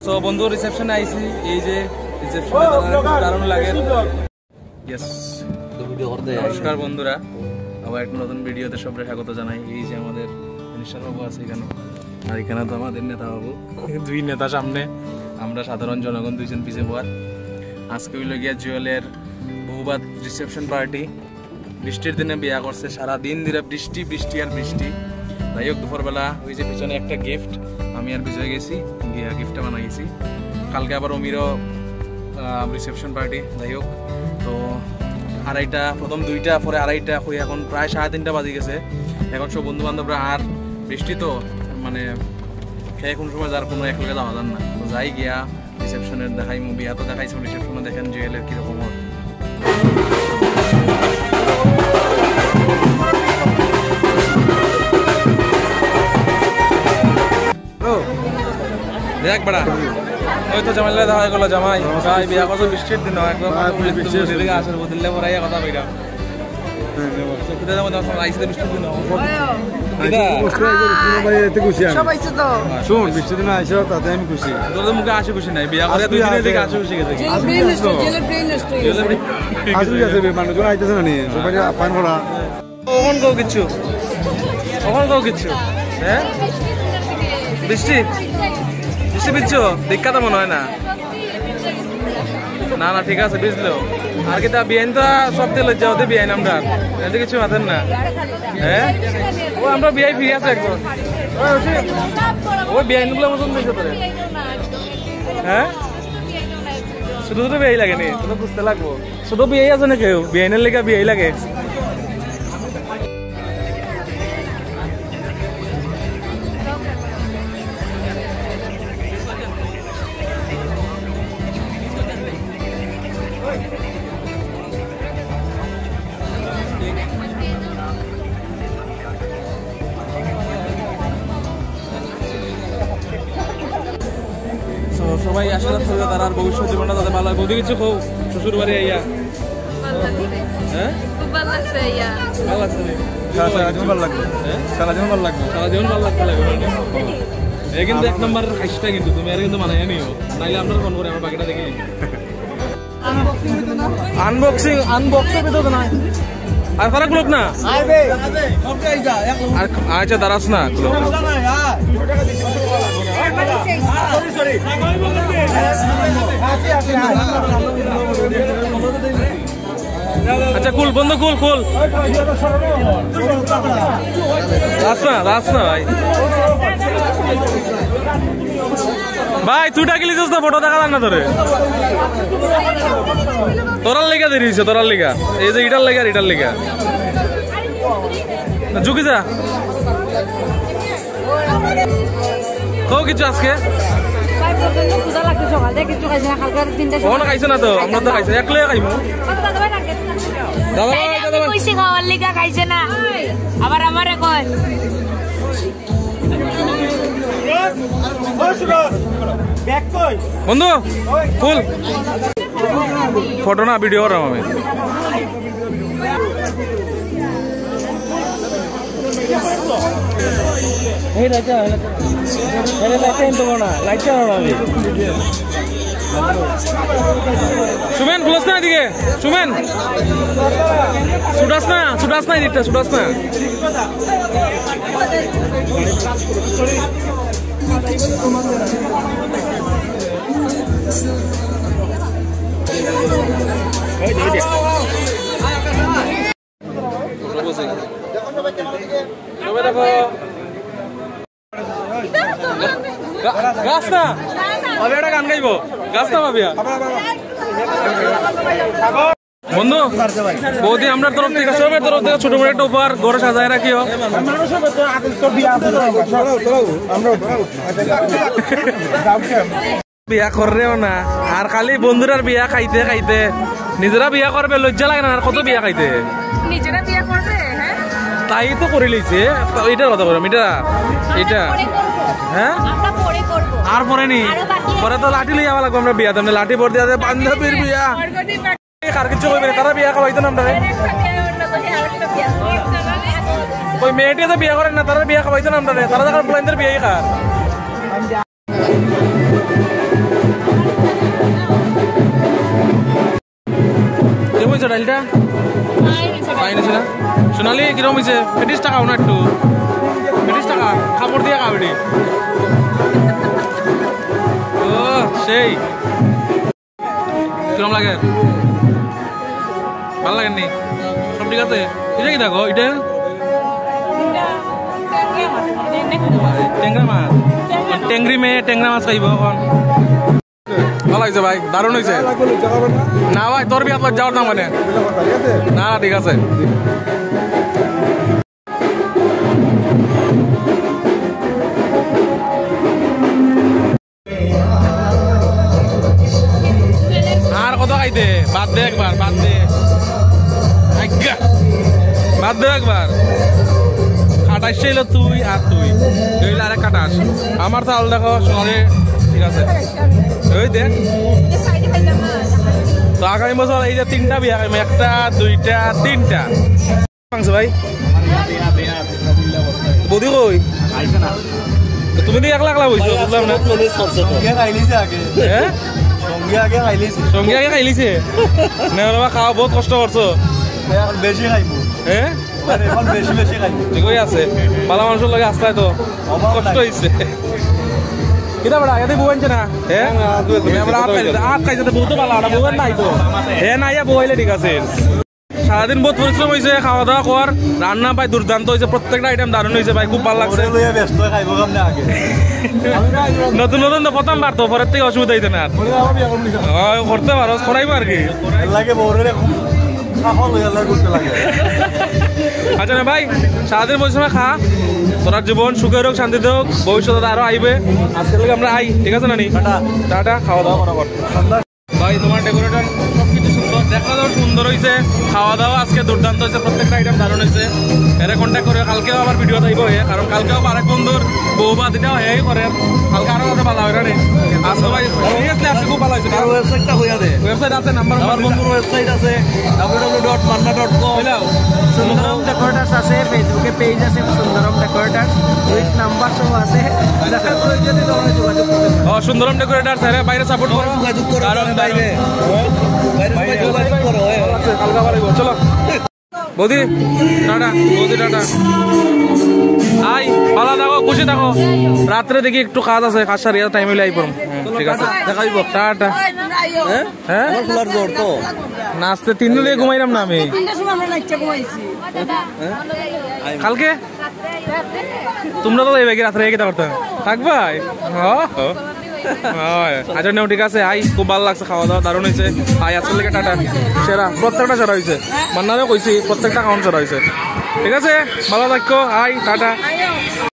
তো বন্ধু রিসেপশনে আইছি এই যে রিসেপশনে দারুণ লাগে। ইয়েস নমস্কার বন্ধুরা, আবার একটা নতুন ভিডিওতে সবাই স্বাগত জানাই। এই যে আমাদের মিনিস্টার বাবু আছে এখানে, আর এখানে তো আমাদের নেতা বাবু, দুই নেতা সামনে, আমরা সাধারণ জনগণ দুইজন পিছিয়ে পড়ার। আজকে হইল গিয়া জুয়েলের বহুবাদ রিসেপশন পার্টি। বৃষ্টির দিনে বিয়া করছে, সারাদিন ধরে বৃষ্টি বৃষ্টি আর বৃষ্টি। যাই হোক দুপুরবেলা ওই যে পিছনে একটা গিফট আমি আর বিজয় গেছি, গিয়া গিফটটা বানাই গেছি। কালকে আবার অমিরও রিসেপশন পার্টি। যাই হোক তো আড়াইটা, প্রথম দুইটা, পরে আড়াইটা হয়ে এখন প্রায় 3:30 বাজে গেছে। এখন সব বন্ধু বান্ধবরা, আর বৃষ্টি তো মানে খেয়ে কোন সময় যার কোনো একলগে যাওয়া যান না। তো যাই গিয়া রিসেপশনের দেখাই, মুভি এত দেখাইছে রিসেপশনে, দেখেন জুয়েলের কিরকম হয়। দেখ বড়া ওই তো জামাইলা দেখা গেল, জামাই ভাই বিয়া করছে বৃষ্টির দিন, একদম বৃষ্টির দিকে আসার বদলে পড়াই কথা বইরা মুখে আসি খুশি নাই, বিয়া করে 2 দিনের দিকে আসি খুশি গেছে। কখন কেউ কিচ্ছু, কখন কেউ কিচ্ছু, হ্যাঁ বৃষ্টি বৃষ্টি বিচ্ছো দেখা তো মনে হয় না। না না ঠিক আছে বুঝলো, আর কি তা বিয়াইন তো সব দিয়ে লজ্জা হতে বিয়াইন আমরা এতে কিছু মাতেন না। হ্যাঁ ও আমরা বিয়াই ফিরে আছে একদম, ওই বিয়াইন গুলো মতন দেখতে পারে। হ্যাঁ শুধু শুধু বিয়াই লাগে নি, তোকে বুঝতে লাগবো। শুধু বিয়াই আছে না কেউ, বিয়াইনের লেগে বিয়াই লাগে। সবাই আশীর্বাদ করবে তার আর ভবিষ্যৎ জীবনটা তাদের ভালো হয়। বৌদি কিছু খো শ্বশুর বাড়ি আইয়া, হ্যাঁ ভালো লাগছে, ভালো লাগছে, সারা জীবন ভালো লাগবে, সারা জীবন ভালো লাগবে, সারা জীবন ভালো লাগতে লাগবে। এই কিন্তু 1 নম্বর হাসিটা কিন্তু তুমি আর কিন্তু মানায় নিও, নাইলে আমরা ফোন করে আমার বাকিটা দেখি। আনবক্সিং আনবক্সের ভিতর না আর ফারাক লোক না, আচ্ছা দাঁড়াস না লোক। আচ্ছা কুল বন্ধু, কুল কুল দাস না ভাই, ভাই তুই ডাকিলি না ফটো দেখা না তোরে, তোরার লেগা দেরিছে, তোরার লেগা এই যে ইটার লেগা, ইটার লেগা ঝুঁকি যা কও কিছু আজকে খাইছে না তো, আমরা তো খাইছে একলে খাইমু। খাইছে না আবার আমারে কয় বন্ধু ফুল ফটো না ভিডিও করাম আমি। সুমেন বলস না এদিকে, সুমেন ছুটাস না এদিকটা, ছুটাস না। দেখো গাছ না ভাবি, একটা গান গাইবো, গাছ না ভাবিয়া বন্ধু বৌদি আমরা তরফ থেকে, সবের তরফ থেকে ছোট বড় একটা উপহার ঘরে সাজায় রাখিও। বিয়া কররেও না আর খালি বন্ধুরার বিয়া খাইতে খাইতে নিজেরা বিয়া করবে, লজ্জা লাগে না আর কত বিয়া খাইতে নিজেরা বিয়া করবে। তাই তো করে লইছে, এটার কথা বললাম, এটা হ্যাঁ আর পরে নি, পরে তো লাঠি লইয়া লাগবো আমরা বিয়া, তেমনি লাঠি পর দিয়া বান্ধবীর বিয়া কার কিছু কইবে, তারা বিয়া খাওয়াইতো না আমরা। ওই মেয়েটি তো বিয়া করেন না, তারা বিয়া খাওয়াইতো না আমরা, তারা যখন প্লাইনদের বিয়াই খায়। ডালটা পাই নিছে না সোনালি কিরম হয়েছে 35 টাকা না একটু 35 টাকা খাবার দিয়ে খাবি ও সেই কিরম লাগে ভালো লাগেনি সব ঠিক আছে এটা কি দেখো এটা টেংরা মাছ টেংরি মেয়ে টেংরা মাছ খাইব এখন ভালো লাগছে ভাই দারুণ হয়েছে না ভাই তোর বিয়ে আপনার যাওয়ার না মানে না ঠিক আছে আর কত খাইতে বাদ দে একবার বাদ দে বাদ দে একবার খাটাইস তুই আর তুই রইলে আরেক কাটাস আমার তো আলাদা দেখো সোনালি ঠিক আছে ওই দেখ তো আগামী বছর এই যে 3টা বিয়া খাইম 1টা 2টা 3টা ভাই বৌদি কই তুমি তো একলা একলা বইছো বুঝলাম না সঙ্গে আগে খাইলিছে না খাওয়া বহুত কষ্ট করছো বেশি খাইবো হ্যাঁ ঠিকই আছে ভালো মানুষের লাগে আসতে তো কষ্ট হয়েছে কিনা বড়া এতে বউনছে না হ্যাঁ আট খাইছে তো বহুত ভালো বউন নাই তো হ্যাঁ নাই বউইলে ঠিক আছে সারাদিন বহুত পরিশ্রম হয়েছে খাওয়া দাওয়া কর রান্না পাই দুর্দান্ত হয়েছে প্রত্যেকটা আইটেম দারুণ হয়েছে ভাই খুব ভালো লাগছে নতুন নতুন তো প্রথমবার তো পরের থেকে অসুবিধা হইতে না করতে পারো করাইবো আর কি আচ্ছা না ভাই সারাদিন পরিশ্রমে খা তোর জীবন সুখে হোক শান্তিতে হোক ভবিষ্যতে আরো আইবে আজকে আমরা আই ঠিক আছে না নি টাটা খাওয়া দাওয়া করা ভাই তোমার ডেকোরেটর সবকিছু সুন্দর দেখা যাও সুন্দর হয়েছে খাওয়া দাওয়া আজকে দুর্দান্ত হয়েছে প্রত্যেকটা আইটেম দারুণ হয়েছে এরা কন্ট্যাক্ট করে কালকেও আবার ভিডিও থাকবো কারণ কালকেও আরেক বন্ধুর বউ বা দিটাও হেই করে কালকে আরো যাতে ভালো হয় না আজকে ভাই আজকে খুব ভালো হয়েছে ওয়েবসাইটটা হইয়া দে ওয়েবসাইট আছে নাম্বার বন্ধুর ওয়েবসাইট আছে www.manna.com সুন্দরম ডেকোরেটার্স আছে ফেসবুকে পেজ আছে সুন্দরম ডেকোরেটার্স উইথ নাম্বার সব আছে দেখার প্রয়োজনে তোমরা যোগাযোগ করতে ও সুন্দরম ডেকোরেটার্স এর বাইরে সাপোর্ট করো যোগাযোগ করো কারণ বাইরে যোগাযোগ করো কালকা ভালো চলো বৌদি টাটা বৌদি টাটা আই ভালো থাকো খুশি থাকো রাত্রে দেখি একটু কাজ আছে কাজ সারিয়া টাইম হইলে আই পড়ম ঠিক আছে দেখাইব টাটা হ্যাঁ ফুলার জোর তো নাচতে 3 দিন ঘুমাইলাম না আমি কালকে তোমরা তো এইভাবে রাত্রে এগিয়ে করতে থাকবাই আচ্ছা নেও ঠিক আছে আই খুব ভালো লাগছে খাওয়া দাওয়া দারুণ হয়েছে আই আজকের লেগে টাটা সেরা প্রত্যেকটা সেরা হয়েছে মান্নারেও কইছি প্রত্যেকটা খাওয়ানো সেরা হয়েছে ঠিক আছে ভালো থাকো আই টাটা